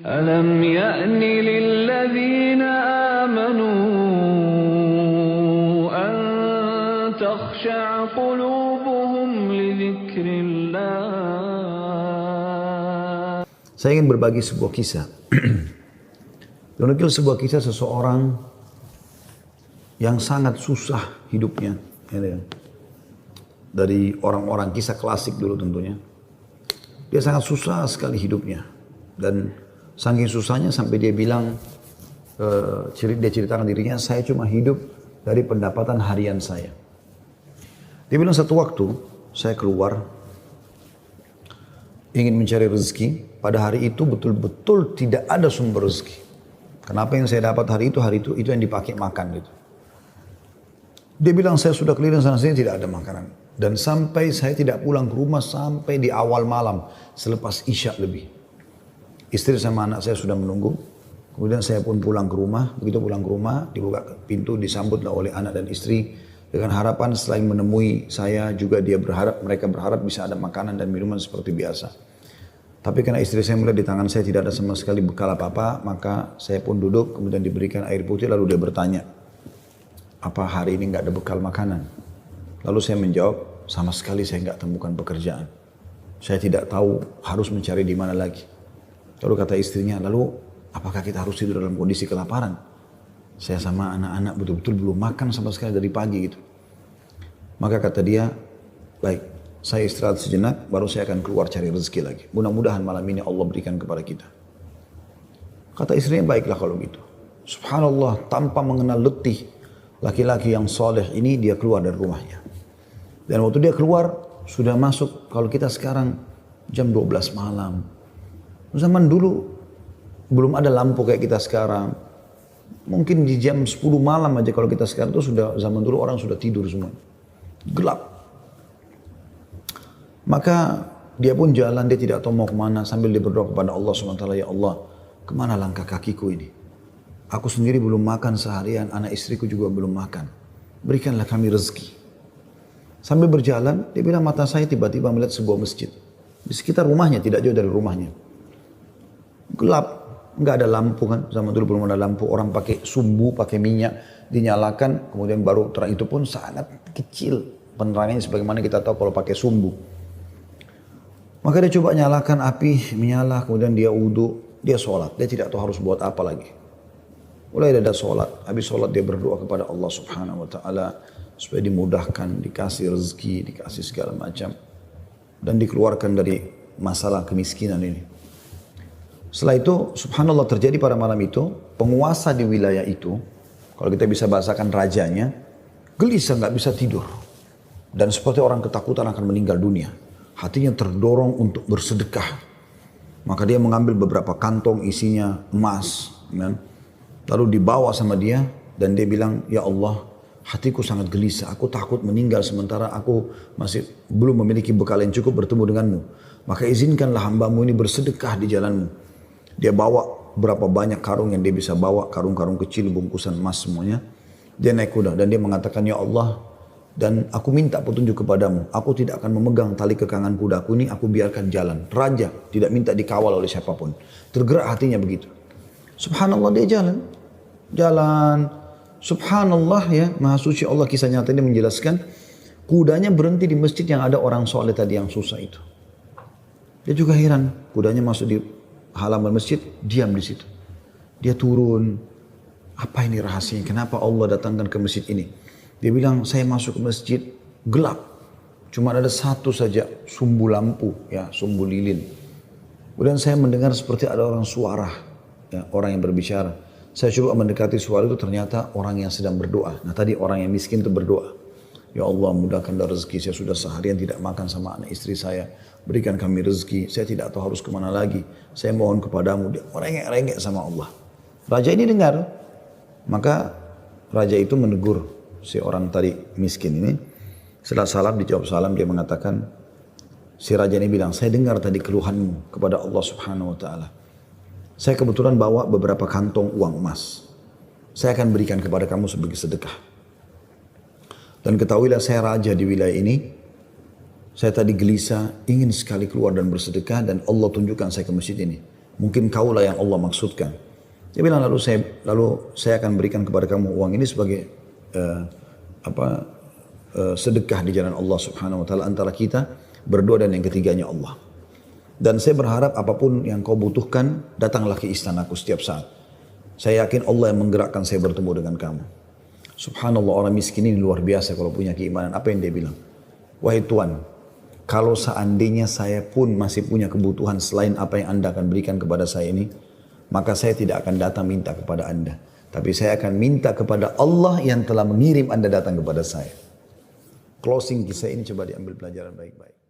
ألم يأن للذين آمنوا أن تخشع قلوبهم لذكر الله. Saya ingin berbagi sebuah kisah. Menukil sebuah kisah seseorang yang sangat susah hidupnya. Dari orang-orang kisah klasik dulu tentunya. Dia sangat susah sekali hidupnya. Dan saking susahnya sampai dia bilang, dia ceritakan dirinya, saya cuma hidup dari pendapatan harian saya. Dia bilang satu waktu saya keluar ingin mencari rezeki. Pada hari itu betul-betul tidak ada sumber rezeki. Kenapa yang saya dapat hari itu yang dipakai makan gitu. Dia bilang saya sudah keliling sana sini tidak ada makanan. Dan sampai saya tidak pulang ke rumah sampai di awal malam selepas Isya lebih. Istri sama anak saya sudah menunggu. Kemudian saya pun pulang ke rumah. Begitu pulang ke rumah, dibuka pintu, disambutlah oleh anak dan istri. Dengan harapan selain menemui saya juga mereka berharap bisa ada makanan dan minuman seperti biasa. Tapi karena istri saya melihat di tangan saya tidak ada sama sekali bekal apa-apa, maka saya pun duduk, kemudian diberikan air putih, lalu dia bertanya, apa hari ini nggak ada bekal makanan? Lalu saya menjawab, sama sekali saya nggak temukan pekerjaan. Saya tidak tahu harus mencari di mana lagi. Lalu kata istrinya, lalu apakah kita harus tidur dalam kondisi kelaparan? Saya sama anak-anak betul-betul belum makan sama sekali dari pagi gitu. Maka kata dia, baik, saya istirahat sejenak, baru saya akan keluar cari rezeki lagi. Mudah-mudahan malam ini Allah berikan kepada kita. Kata istrinya, baiklah kalau gitu. Subhanallah, tanpa mengenal letih, laki-laki yang soleh ini dia keluar dari rumahnya. Dan waktu dia keluar, sudah masuk, kalau kita sekarang jam 12 malam. Zaman dulu, belum ada lampu kayak kita sekarang. Mungkin di jam 10 malam aja kalau kita sekarang itu sudah, zaman dulu orang sudah tidur semua. Gelap. Maka dia pun jalan, dia tidak tahu mau kemana sambil dia berdoa kepada Allah SWT, ya Allah, kemana langkah kakiku ini? Aku sendiri belum makan seharian, anak istriku juga belum makan. Berikanlah kami rezeki. Sambil berjalan, dia bilang mata saya tiba-tiba melihat sebuah masjid. Di sekitar rumahnya, tidak jauh dari rumahnya. Gelap, nggak ada lampu kan, zaman dulu belum ada lampu. Orang pakai sumbu, pakai minyak, dinyalakan, kemudian baru terang, itu pun sangat kecil penerangannya sebagaimana kita tahu kalau pakai sumbu. Maka dia coba nyalakan api, menyala, kemudian dia wudhu, dia sholat. Dia tidak tahu harus buat apa lagi. Mulai dia ada sholat, habis sholat dia berdoa kepada Allah Subhanahu Wa Taala supaya dimudahkan, dikasih rezeki, dikasih segala macam. Dan dikeluarkan dari masalah kemiskinan ini. Setelah itu, subhanallah terjadi pada malam itu, penguasa di wilayah itu, kalau kita bisa bahasakan rajanya, gelisah nggak bisa tidur. Dan seperti orang ketakutan akan meninggal dunia. Hatinya terdorong untuk bersedekah. Maka dia mengambil beberapa kantong isinya emas. Kan? Lalu dibawa sama dia dan dia bilang, ya Allah, hatiku sangat gelisah. Aku takut meninggal sementara aku masih belum memiliki bekal yang cukup bertemu denganmu. Maka izinkanlah hambamu ini bersedekah di jalanmu. Dia bawa berapa banyak karung yang dia bisa bawa. Karung-karung kecil, bungkusan emas semuanya. Dia naik kuda dan dia mengatakan, ya Allah, dan aku minta petunjuk kepadamu. Aku tidak akan memegang tali kekangan kudaku ini, aku biarkan jalan. Raja tidak minta dikawal oleh siapapun. Tergerak hatinya begitu. Subhanallah dia jalan. Jalan. Subhanallah ya, Maha Suci Allah, kisah nyata ini menjelaskan. Kudanya berhenti di masjid yang ada orang soleh tadi yang susah itu. Dia juga heran. Kudanya masuk di halaman masjid, diam di situ. Dia turun. Apa ini rahasianya? Kenapa Allah datangkan ke masjid ini? Dia bilang, saya masuk ke masjid, gelap. Cuma ada satu saja sumbu lampu, ya, sumbu lilin. Kemudian saya mendengar seperti ada orang suara, ya, orang yang berbicara. Saya coba mendekati suara itu, ternyata orang yang sedang berdoa. Nah tadi orang yang miskin itu berdoa. Ya Allah, mudahkanlah rezeki, saya sudah seharian tidak makan sama anak istri saya. Berikan kami rezeki, saya tidak tahu harus kemana lagi. Saya mohon kepadamu. Dia rengek-rengek sama Allah. Raja ini dengar, maka raja itu menegur si orang tadi miskin ini. Setelah salam, dijawab salam, dia mengatakan, si raja ini bilang, saya dengar tadi keluhanmu kepada Allah Subhanahu Wa Taala. Saya kebetulan bawa beberapa kantong uang emas. Saya akan berikan kepada kamu sebagai sedekah. Dan ketahuilah saya raja di wilayah ini. Saya tadi gelisah, ingin sekali keluar dan bersedekah, dan Allah tunjukkan saya ke masjid ini. Mungkin kaulah yang Allah maksudkan. Dia bilang lalu saya akan berikan kepada kamu uang ini sebagai sedekah di jalan Allah Subhanahu wa taala antara kita berdua dan yang ketiganya Allah. Dan saya berharap apapun yang kau butuhkan datanglah ke istanaku setiap saat. Saya yakin Allah yang menggerakkan saya bertemu dengan kamu. Subhanallah, orang miskin ini luar biasa kalau punya keimanan. Apa yang dia bilang? Wahai Tuhan, kalau seandainya saya pun masih punya kebutuhan selain apa yang Anda akan berikan kepada saya ini, maka saya tidak akan datang minta kepada Anda. Tapi saya akan minta kepada Allah yang telah mengirim Anda datang kepada saya. Closing kisah ini coba diambil pelajaran baik-baik.